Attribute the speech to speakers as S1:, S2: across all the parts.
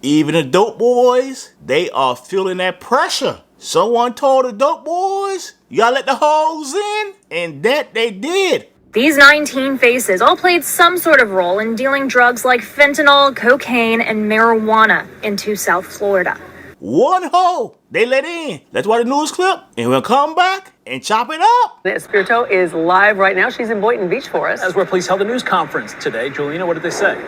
S1: Even the dope boys, they are feeling that pressure. Someone told the dope boys, you gotta let the hoes in, and that they did.
S2: These 19 faces all played some sort of role in dealing drugs like fentanyl, cocaine, and marijuana into South Florida.
S1: One hoe they let in. Let's watch the news clip, and we'll come back and chop it up.
S3: Espirito is live right now. She's in Boynton Beach for us.
S4: That's where police held a news conference today. Julina, what did they say?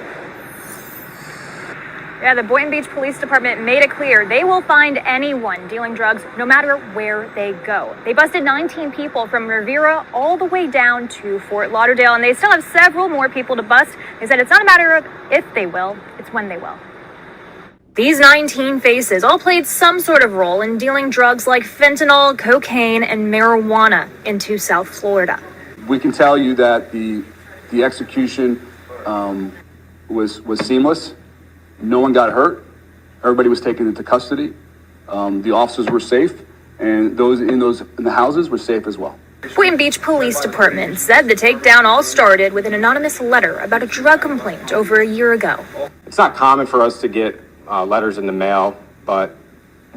S2: Yeah, the Boynton Beach Police Department made it clear they will find anyone dealing drugs no matter where they go. They busted 19 people from Riviera all the way down to Fort Lauderdale, and they still have several more people to bust. They said it's not a matter of if they will, it's when they will. These 19 faces all played some sort of role in dealing drugs like fentanyl, cocaine, and marijuana into South Florida.
S5: We can tell you that the execution was seamless. No one got hurt. Everybody was taken into custody. The officers were safe, and those in the houses were safe as well.
S2: Boynton Beach Police Department said the takedown all started with an anonymous letter about a drug complaint over a year ago.
S6: It's not common for us to get letters in the mail, but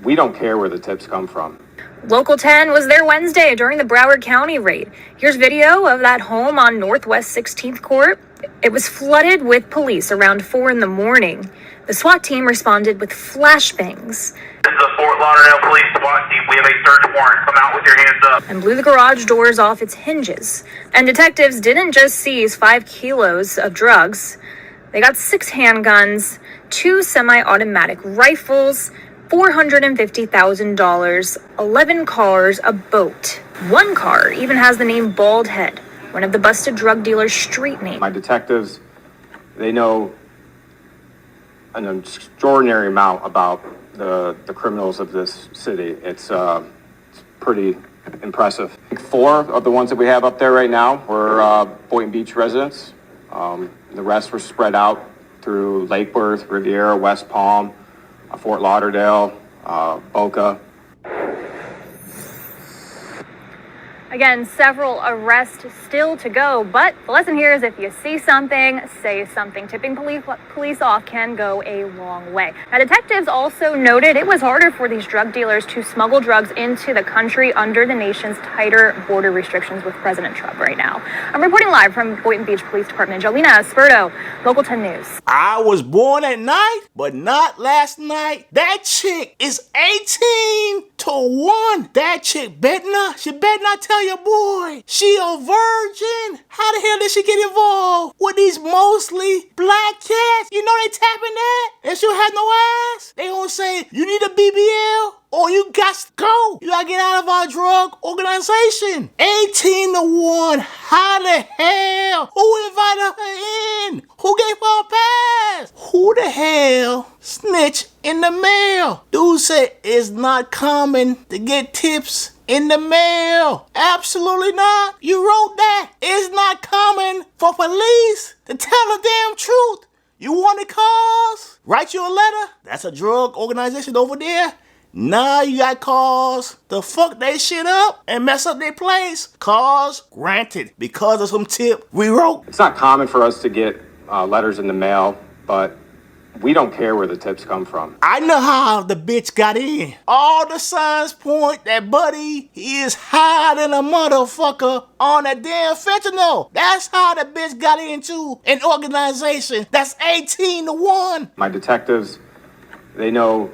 S6: we don't care where the tips come from.
S2: Local 10 was there Wednesday during the Broward County raid. Here's video of that home on Northwest 16th Court. It was flooded with police around 4 in the morning. The SWAT team responded with flashbangs.
S7: This is the Fort Lauderdale Police SWAT team. We have a search warrant. Come out with your hands up.
S2: And blew the garage doors off its hinges. And detectives didn't just seize 5 kilos of drugs. They got 6 handguns, 2 semi-automatic rifles, $450,000, 11 cars, a boat. One car even has the name Bald Head, one of the busted drug dealer's street names.
S6: My detectives, they know an extraordinary amount about the criminals of this city. It's pretty impressive. 4 of the ones that we have up there right now were Boynton Beach residents. The rest were spread out through Lake Worth, Riviera, West Palm, Fort Lauderdale, Boca.
S2: Again, several arrests still to go, but the lesson here is if you see something, say something. Tipping police off can go a long way. Now, detectives also noted it was harder for these drug dealers to smuggle drugs into the country under the nation's tighter border restrictions with President Trump right now. I'm reporting live from Boynton Beach Police Department. Jolina Espirito, Local 10 News.
S1: I was born at night, but not last night. That chick is 18-1. That chick better not tell your boy she a virgin. How the hell did she get involved with these mostly black cats? You know they tapping that and she'll have no ass. They gonna say you need a BBL or you got to go. You gotta get out of our drug organization. 18-1. How the hell? Who invited her in? Who gave her a pass? Who the hell snitch in the mail? Dude said it's not common to get tips in the mail. Absolutely not. You wrote that. It's not common for police to tell the damn truth. You want a cause? Write you a letter? That's a drug organization over there. Now you got cause to fuck they shit up and mess up their place. Cause granted because of some tip we wrote.
S6: It's not common for us to get letters in the mail, but we don't care where the tips come from.
S1: I know how the bitch got in. All the signs point that Buddy is higher than a motherfucker on that damn fentanyl. That's how the bitch got into an organization that's 18-1.
S6: My detectives, they know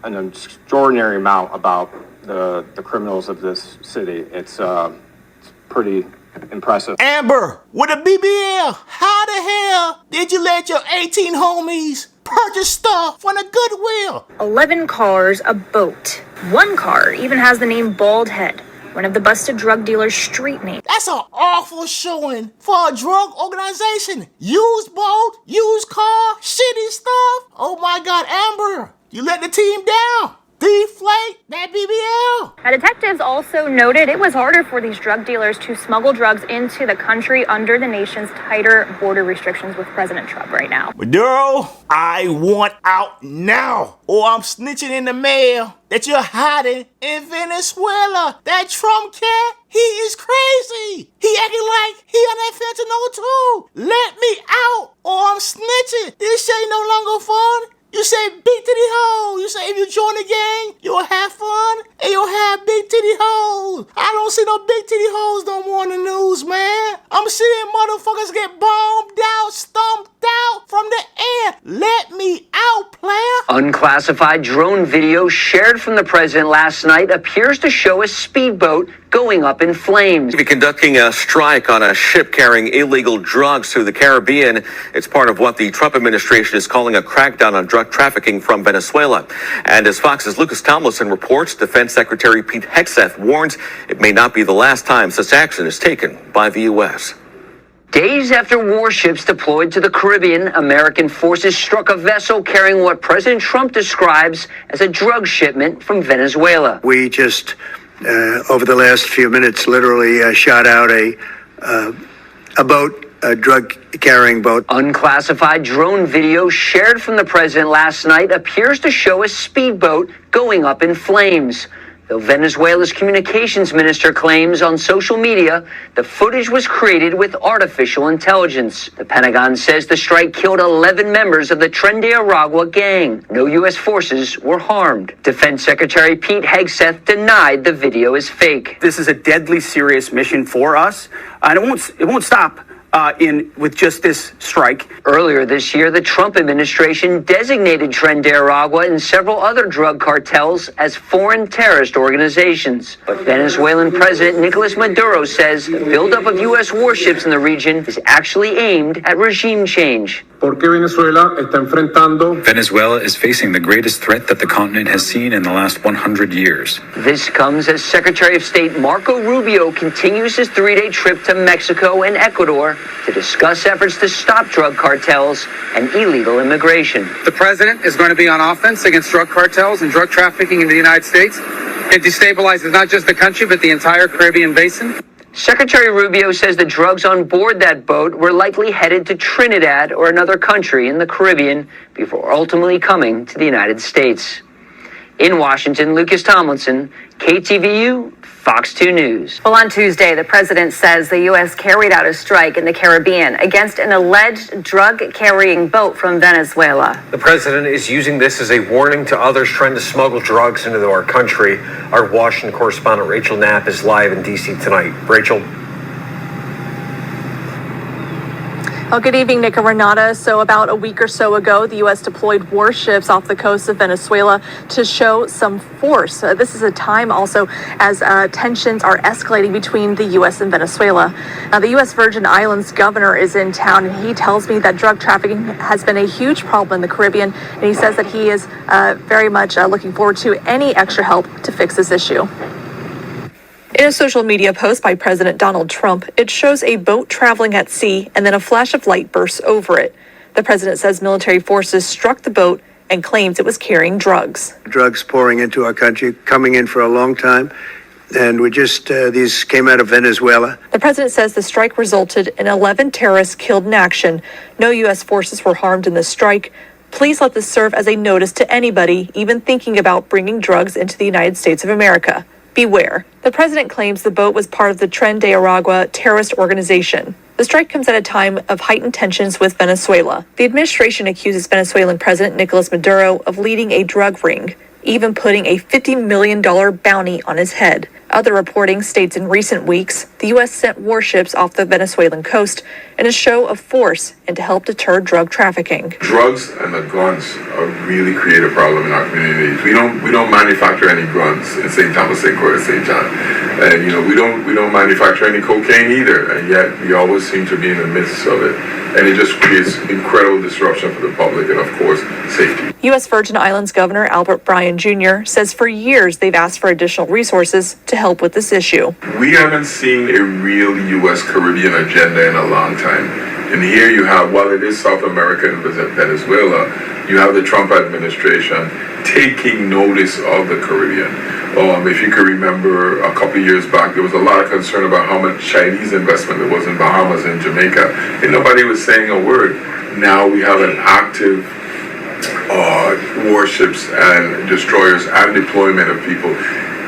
S6: an extraordinary amount about the criminals of this city. It's pretty impressive.
S1: Amber, with a BBL, how the hell did you let your 18 homies purchase stuff from the Goodwill?
S2: 11 cars, a boat. One car even has the name Bald Head, one of the busted drug dealer's street names.
S1: That's an awful showing for a drug organization. Used boat, used car, shitty stuff. Oh my God, Amber, you let the team down. deflate that BBL.
S2: Now, detectives also noted it was harder for these drug dealers to smuggle drugs into the country under the nation's tighter border restrictions with President Trump right now.
S1: Maduro, I want out now, or I'm snitching in the mail that you're hiding in Venezuela. That Trump cat, he is crazy. He acting like he on that fentanyl too. Let me out, or I'm snitching. This shit ain't no longer fun. You say big titty hoes. You say if you join the gang, you'll have fun and you'll have big titty hoes. I don't see no big titty hoes no more in the news, man. I'm seeing motherfuckers get bombed out, stomped out from the air. Let me out, player.
S8: Unclassified drone video shared from the president last night appears to show a speedboat going up in flames.
S9: Be conducting a strike on a ship carrying illegal drugs through the Caribbean. It's part of what the Trump administration is calling a crackdown on drug trafficking from Venezuela. And as Fox's Lucas Tomlinson reports, Defense Secretary Pete Hegseth warns it may not be the last time such action is taken by the U.S.
S8: Days after warships deployed to the Caribbean, American forces struck a vessel carrying what President Trump describes as a drug shipment from Venezuela.
S10: We just, over the last few minutes, literally shot out a boat, a drug-carrying boat.
S8: Unclassified drone video shared from the president last night appears to show a speedboat going up in flames. Though Venezuela's communications minister claims on social media the footage was created with artificial intelligence. The Pentagon says the strike killed 11 members of the Tren de Aragua gang. No U.S. forces were harmed. Defense Secretary Pete Hegseth denied the video is fake.
S11: This is a deadly serious mission for us, and it won't stop. With just this strike.
S8: Earlier this year, the Trump administration designated Tren de Aragua and several other drug cartels as foreign terrorist organizations. But Venezuelan President Nicolas Maduro says the buildup of U.S. warships in the region is actually aimed at regime change.
S12: Venezuela is facing the greatest threat that the continent has seen in the last 100 years.
S8: This comes as Secretary of State Marco Rubio continues his three-day trip to Mexico and Ecuador to discuss efforts to stop drug cartels and illegal immigration.
S13: The president is going to be on offense against drug cartels and drug trafficking in the United States. It destabilizes not just the country, but the entire Caribbean basin.
S8: Secretary Rubio says the drugs on board that boat were likely headed to Trinidad or another country in the Caribbean before ultimately coming to the United States. In Washington, Lucas Tomlinson, KTVU, Fox 2 News.
S3: Well, on Tuesday, the president says the U.S. carried out a strike in the Caribbean against an alleged drug-carrying boat from Venezuela.
S14: The president is using this as a warning to others trying to smuggle drugs into our country. Our Washington correspondent Rachel Knapp is live in D.C. tonight. Rachel.
S15: Well, good evening, Nick and Renata. So about a week or so ago, the U.S. deployed warships off the coast of Venezuela to show some force. This is a time also as tensions are escalating between the U.S. and Venezuela. Now, the U.S. Virgin Islands governor is in town, and he tells me that drug trafficking has been a huge problem in the Caribbean, and he says that he is very much looking forward to any extra help to fix this issue. In a social media post by President Donald Trump, it shows a boat traveling at sea and then a flash of light bursts over it. The president says military forces struck the boat and claims it was carrying drugs.
S10: Drugs pouring into our country, coming in for a long time. And these came out of Venezuela.
S15: The president says the strike resulted in 11 terrorists killed in action. No U.S. forces were harmed in the strike. Please let this serve as a notice to anybody even thinking about bringing drugs into the United States of America. Beware. The president claims the boat was part of the Tren de Aragua terrorist organization. The strike comes at a time of heightened tensions with Venezuela. The administration accuses Venezuelan President Nicolas Maduro of leading a drug ring, even putting a $50 million bounty on his head. Other reporting states in recent weeks, the U.S. sent warships off the Venezuelan coast in a show of force and to help deter drug trafficking.
S16: Drugs and the guns really create a problem in our communities. We don't manufacture any guns in St. Thomas, St. Croix, St. John, and we don't manufacture any cocaine either. And yet we always seem to be in the midst of it, and it just creates incredible disruption for the public and, of course, safety.
S15: U.S. Virgin Islands Governor Albert Bryan Jr. says for years they've asked for additional resources to help with this issue.
S16: We haven't seen a real U.S. Caribbean agenda in a long time. And here you have, while it is South America and Venezuela, you have the Trump administration taking notice of the Caribbean. If you could remember a couple of years back, there was a lot of concern about how much Chinese investment there was in Bahamas and Jamaica, and nobody was saying a word. Now we have an active warships and destroyers and deployment of people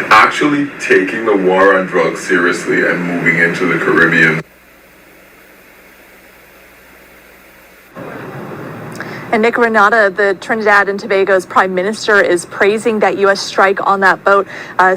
S16: actually taking the war on drugs seriously and moving into the Caribbean.
S15: And Nick Renata, the Trinidad and Tobago's prime minister, is praising that U.S. strike on that boat,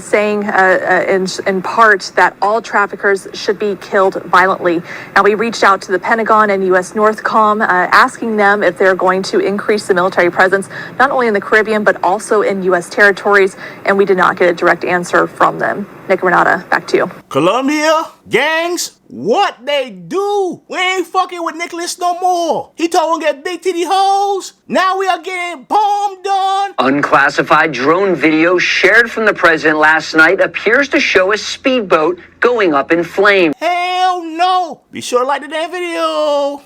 S15: saying in part that all traffickers should be killed violently. Now, we reached out to the Pentagon and U.S. Northcom, asking them if they're going to increase the military presence, not only in the Caribbean, but also in U.S. territories, and we did not get a direct answer from them. Nick Renata, back to you.
S1: Colombia, gangs, what they do? We ain't fucking with Nicholas no more. He told him to get big titty hoes. Now we are getting bombed on.
S8: Unclassified drone video shared from the president last night appears to show a speedboat going up in flames.
S1: Hell no. Be sure to like the damn video.